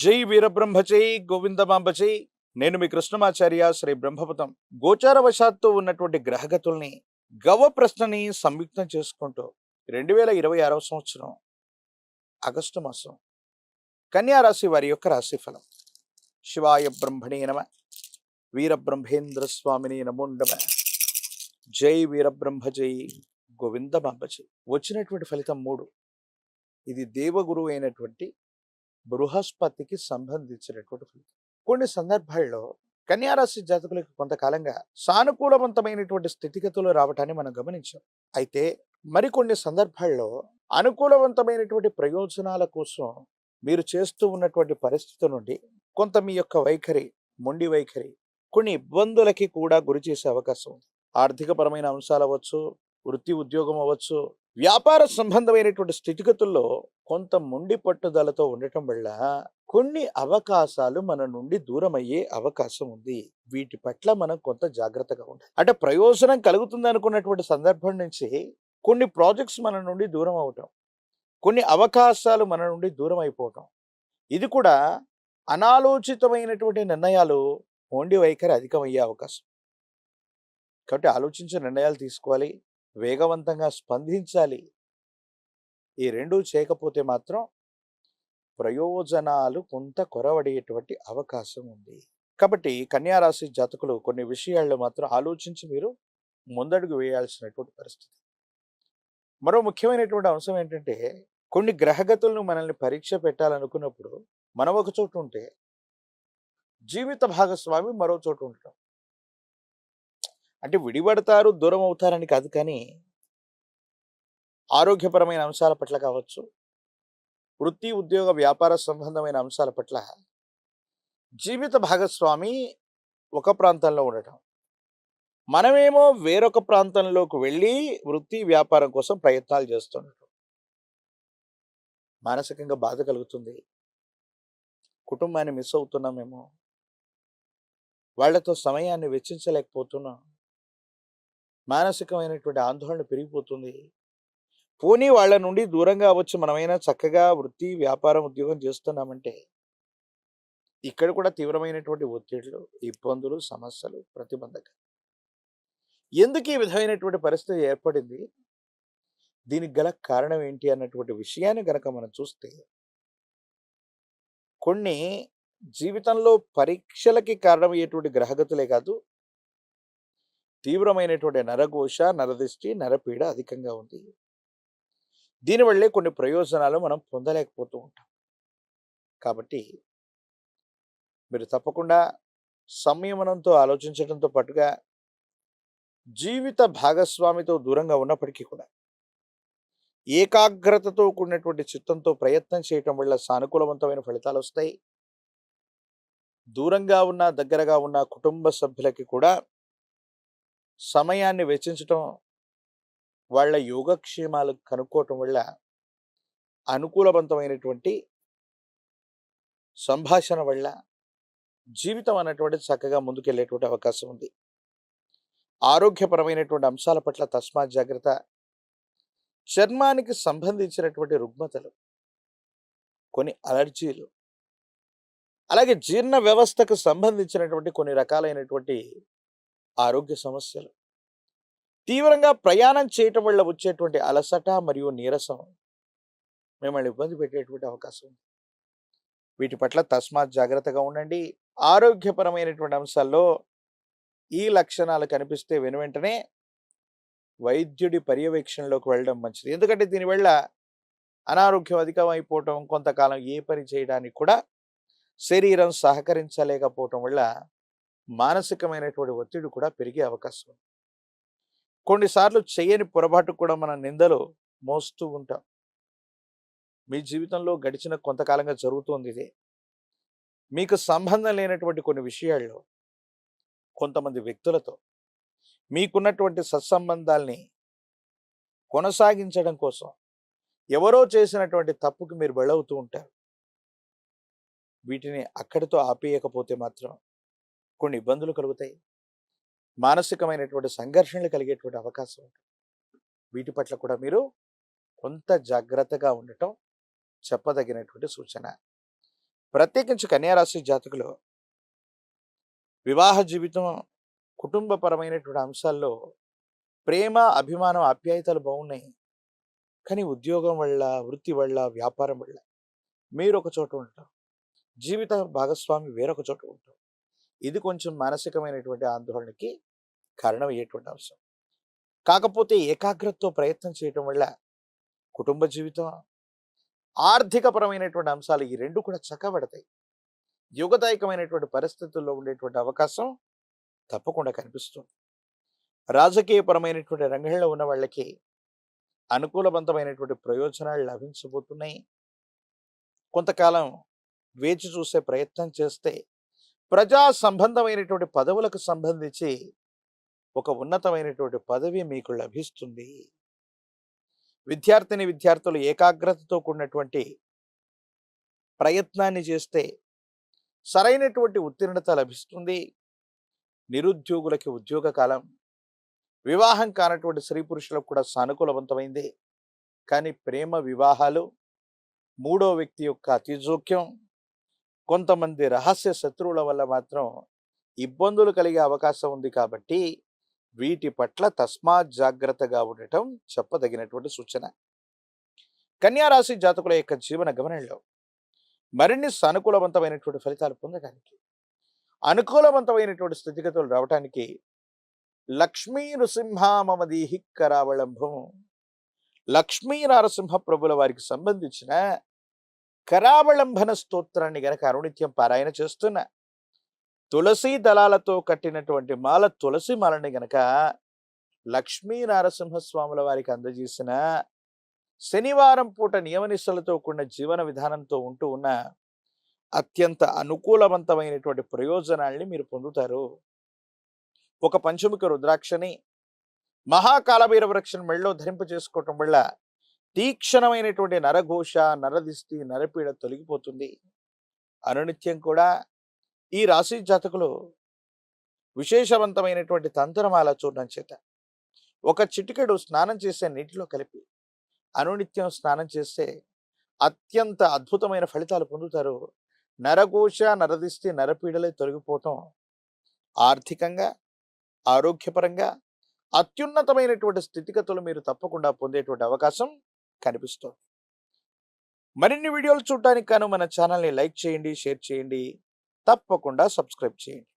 జై వీరబ్రహ్మ జై గోవిందమాంబ జై. నేను మీ కృష్ణమాచార్య శ్రీ బ్రహ్మపదం. గోచారవశాత్తు ఉన్నటువంటి గ్రహగతుల్ని గవ ప్రశ్నని సంయుక్తం చేసుకుంటూ 2026వ సంవత్సరం ఆగస్టు మాసం కన్యా రాశి వారి యొక్క రాశిఫలం. శివాయ బ్రహ్మణే నమ. వీరబ్రహ్మేంద్ర స్వామిని నమోండమ. జై వీరబ్రహ్మ జై గోవిందమాంబ జై. వచ్చినటువంటి ఫలితం 3. ఇది దేవగురువు అయినటువంటి బృహస్పతికి సంబంధించినటువంటి ఫలితం. కొన్ని సందర్భాల్లో కన్యారాశి జాతకులకు కొంతకాలంగా సానుకూలవంతమైనటువంటి స్థితిగతులు రావటాన్ని మనం గమనించాం. అయితే మరికొన్ని సందర్భాల్లో అనుకూలవంతమైనటువంటి ప్రయోజనాల కోసం మీరు చేస్తూ ఉన్నటువంటి పరిస్థితి నుండి కొంత మీ యొక్క వైఖరి, మొండి వైఖరి కొన్ని ఇబ్బందులకి కూడా గురి చేసే అవకాశం ఉంది. ఆర్థికపరమైన అంశాలు అవ్వచ్చు, వృత్తి ఉద్యోగం అవ్వచ్చు, వ్యాపార సంబంధమైనటువంటి స్థితిగతుల్లో కొంత మొండి పట్టుదలతో ఉండటం వల్ల కొన్ని అవకాశాలు మన నుండి దూరం అయ్యే అవకాశం ఉంది. వీటి పట్ల మనం కొంత జాగ్రత్తగా ఉండాలి. అంటే ప్రయోజనం కలుగుతుంది అనుకున్నటువంటి సందర్భం నుంచి కొన్ని ప్రాజెక్ట్స్ మన నుండి దూరం అవటం, కొన్ని అవకాశాలు మన నుండి దూరం అయిపోవటం, ఇది కూడా అనాలోచితమైనటువంటి నిర్ణయాలు, మొండి వైఖరి అధికమయ్యే అవకాశం. కాబట్టి ఆలోచించే నిర్ణయాలు తీసుకోవాలి, వేగవంతంగా స్పందించాలి. ఈ రెండూ చేయకపోతే మాత్రం ప్రయోజనాలు కొంత కొరవడేటువంటి అవకాశం ఉంది. కాబట్టి కన్యారాశి జాతకులు కొన్ని విషయాల్లో మాత్రం ఆలోచించి మీరు ముందడుగు వేయాల్సినటువంటి పరిస్థితి. మరో ముఖ్యమైనటువంటి అంశం ఏంటంటే, కొన్ని గ్రహగతులను మనల్ని పరీక్ష పెట్టాలనుకున్నప్పుడు మనం ఒక చోటు ఉంటే జీవిత భాగస్వామి మరో చోటు ఉండటం. అంటే విడిపడతారు, దూరం అవుతారని కాదు, కానీ ఆరోగ్యపరమైన అంశాల పట్ల కావచ్చు, వృత్తి ఉద్యోగ వ్యాపార సంబంధమైన అంశాల పట్ల జీవిత భాగస్వామి ఒక ప్రాంతంలో ఉండటం, మనమేమో వేరొక ప్రాంతంలోకి వెళ్ళి వృత్తి వ్యాపారం కోసం ప్రయత్నాలు చేస్తుండటం. మానసికంగా బాధ కలుగుతుంది. కుటుంబాన్ని మిస్ అవుతున్నామేమో, వాళ్లతో సమయాన్ని వెచ్చించలేకపోతున్నాం, మానసికమైనటువంటి ఆందోళన పెరిగిపోతుంది. పోనీ వాళ్ళ నుండి దూరంగా వచ్చి మనమైనా చక్కగా వృత్తి వ్యాపారం ఉద్యోగం చేస్తున్నామంటే ఇక్కడ కూడా తీవ్రమైనటువంటి ఒత్తిళ్లు, ఇబ్బందులు, సమస్యలు, ప్రతిబంధకాలు. ఎందుకు ఈ విధమైనటువంటి పరిస్థితి ఏర్పడింది, దీనికి గల కారణం ఏంటి అన్నటువంటి విషయాన్ని గనక మనం చూస్తే, కొన్ని జీవితంలో పరీక్షలకి కారణమయ్యేటువంటి గ్రహగతులే కాదు, తీవ్రమైనటువంటి నరఘోష, నరదిష్టి, నరపీడ అధికంగా ఉంది. దీనివల్లే కొన్ని ప్రయోజనాలు మనం పొందలేకపోతూ ఉంటాం. కాబట్టి మీరు తప్పకుండా సంయమనంతో ఆలోచించడంతో పాటుగా జీవిత భాగస్వామితో దూరంగా ఉన్నప్పటికీ కూడా ఏకాగ్రతతో కూడినటువంటి చిత్తంతో ప్రయత్నం చేయటం వల్ల సానుకూలవంతమైన ఫలితాలు వస్తాయి. దూరంగా ఉన్న, దగ్గరగా ఉన్న కుటుంబ సభ్యులకి కూడా సమయాన్ని వెచ్చించటం, వాళ్ళ యోగక్షేమాలు కనుక్కోవటం వల్ల అనుకూలవంతమైనటువంటి సంభాషణ వల్ల జీవితం అన్నటువంటి చక్కగా ముందుకెళ్ళేటువంటి అవకాశం ఉంది. ఆరోగ్యపరమైనటువంటి అంశాల పట్ల తస్మాత్ జాగ్రత్త. చర్మానికి సంబంధించినటువంటి రుగ్మతలు, కొన్ని అలర్జీలు, అలాగే జీర్ణ వ్యవస్థకు సంబంధించినటువంటి కొన్ని రకాలైనటువంటి ఆరోగ్య సమస్యలు, తీవ్రంగా ప్రయాణం చేయటం వల్ల వచ్చేటువంటి అలసట మరియు నీరసం మిమ్మల్ని ఇబ్బంది పెట్టేటువంటి అవకాశం ఉంది. వీటి పట్ల తస్మాత్ జాగ్రత్తగా ఉండండి. ఆరోగ్యపరమైనటువంటి అంశాల్లో ఈ లక్షణాలు కనిపిస్తే వెనువెంటనే వైద్యుడి పర్యవేక్షణలోకి వెళ్ళడం మంచిది. ఎందుకంటే దీనివల్ల అనారోగ్యం అధికమైపోవటం, కొంతకాలం ఏ పని చేయడానికి కూడా శరీరం సహకరించలేకపోవటం వల్ల మానసికమైనటువంటి ఒత్తిడి కూడా పెరిగే అవకాశం ఉంది. కొన్నిసార్లు చేయని పొరపాటు కూడా మన నిందలు మోస్తూ ఉంటాం. మీ జీవితంలో గడిచిన కొంతకాలంగా జరుగుతుంది ఇదే. మీకు సంబంధం లేనటువంటి కొన్ని విషయాల్లో కొంతమంది వ్యక్తులతో మీకున్నటువంటి సత్సంబంధాల్ని కొనసాగించడం కోసం ఎవరో చేసినటువంటి తప్పుకి మీరు బలవుతూ ఉంటారు. వీటిని అక్కడితో ఆపేయకపోతే మాత్రం కొన్ని ఇబ్బందులు కలుగుతాయి, మానసికమైనటువంటి సంఘర్షణలు కలిగేటువంటి అవకాశం ఉంటుంది. వీటి పట్ల కూడా మీరు కొంత జాగ్రత్తగా ఉండటం చెప్పదగినటువంటి సూచన. ప్రత్యేకించి కన్యారాశి జాతకులు వివాహ జీవితం, కుటుంబపరమైనటువంటి అంశాల్లో ప్రేమ, అభిమానం, ఆప్యాయతలు బాగున్నాయి. కానీ ఉద్యోగం వల్ల, వృత్తి వల్ల, వ్యాపారం వల్ల మీరొక చోట ఉంటారు. జీవిత భాగస్వామి వేరొక చోట ఉంటారు. ఇది కొంచెం మానసికమైనటువంటి ఆందోళనకి కారణమయ్యేటువంటి అంశం. కాకపోతే ఏకాగ్రతతో ప్రయత్నం చేయటం వల్ల కుటుంబ జీవితం, ఆర్థికపరమైనటువంటి అంశాలు ఈ 2 కూడా చక్కబడతాయి. యుగదాయకమైనటువంటి పరిస్థితుల్లో ఉండేటువంటి అవకాశం తప్పకుండా కనిపిస్తుంది. రాజకీయపరమైనటువంటి రంగంలో ఉన్న వాళ్ళకి అనుకూలవంతమైనటువంటి ప్రయోజనాలు లభించబోతున్నాయి. కొంతకాలం వేచి చూసే ప్రయత్నం చేస్తే ప్రజా సంబంధమైనటువంటి పదవులకు సంబంధించి ఒక ఉన్నతమైనటువంటి పదవి మీకు లభిస్తుంది. విద్యార్థులు ఏకాగ్రతతో కూడినటువంటి ప్రయత్నాన్ని చేస్తే సరైనటువంటి ఉత్తీర్ణత లభిస్తుంది. నిరుద్యోగులకి ఉద్యోగ కాలం, వివాహం కానటువంటి స్త్రీ పురుషులకు కూడా సానుకూలవంతమైంది. కానీ ప్రేమ వివాహాలు, మూడో వ్యక్తి యొక్క అతిజోక్యం, కొంతమంది రహస్య శత్రువుల వల్ల మాత్రం ఇబ్బందులు కలిగే అవకాశం ఉంది. కాబట్టి వీటి పట్ల తస్మాత్ జాగ్రత్తగా ఉండటం చెప్పదగినటువంటి సూచన. కన్యారాశి జాతకుల యొక్క జీవన గమనంలో మరిన్ని సానుకూలవంతమైనటువంటి ఫలితాలు పొందడానికి, అనుకూలవంతమైనటువంటి స్థితిగతులు రావటానికి లక్ష్మీ నృసింహ మమదీహి కరావళంబం, లక్ష్మీ నారసింహ ప్రభుల వారికి సంబంధించిన కరావళంబన స్తోత్రాన్ని గనక అనునిత్యం పారాయణ చేస్తున్న, తులసి దళాలతో కట్టినటువంటి మాల, తులసి మాలని గనక లక్ష్మీ నారసింహస్వాముల వారికి అందజేసిన, శనివారం పూట నియమనిష్టలతో కూడిన జీవన విధానంతో ఉంటూ ఉన్న అత్యంత అనుకూలవంతమైనటువంటి ప్రయోజనాల్ని మీరు పొందుతారు. ఒక పంచముఖ రుద్రాక్షని, మహాకాలభైరవ వృక్షం మెళ్ళలో ధరింప చేసుకోవటం వల్ల తీక్షణమైనటువంటి నరఘోష, నరదిష్టి, నరపీడ తొలగిపోతుంది. అనునిత్యం కూడా ఈ రాశి జాతకులు విశేషవంతమైనటువంటి తంత్రమాల చూడడం చేత ఒక చిటికెడు స్నానం చేసే నీటిలో కలిపి అనునిత్యం స్నానం చేస్తే అత్యంత అద్భుతమైన ఫలితాలు పొందుతారు. నరఘోష, నరదిష్టి, నరపీడలే తొలగిపోవటం, ఆర్థికంగా, ఆరోగ్యపరంగా అత్యున్నతమైనటువంటి స్థితిగతులు మీరు తప్పకుండా పొందేటువంటి అవకాశం కనిపిస్తుంది. మరిన్ని వీడియోలు చూడటానికి గాను మన ఛానల్ని లైక్ చేయండి, షేర్ చేయండి, తప్పకుండా సబ్స్క్రైబ్ చేయండి.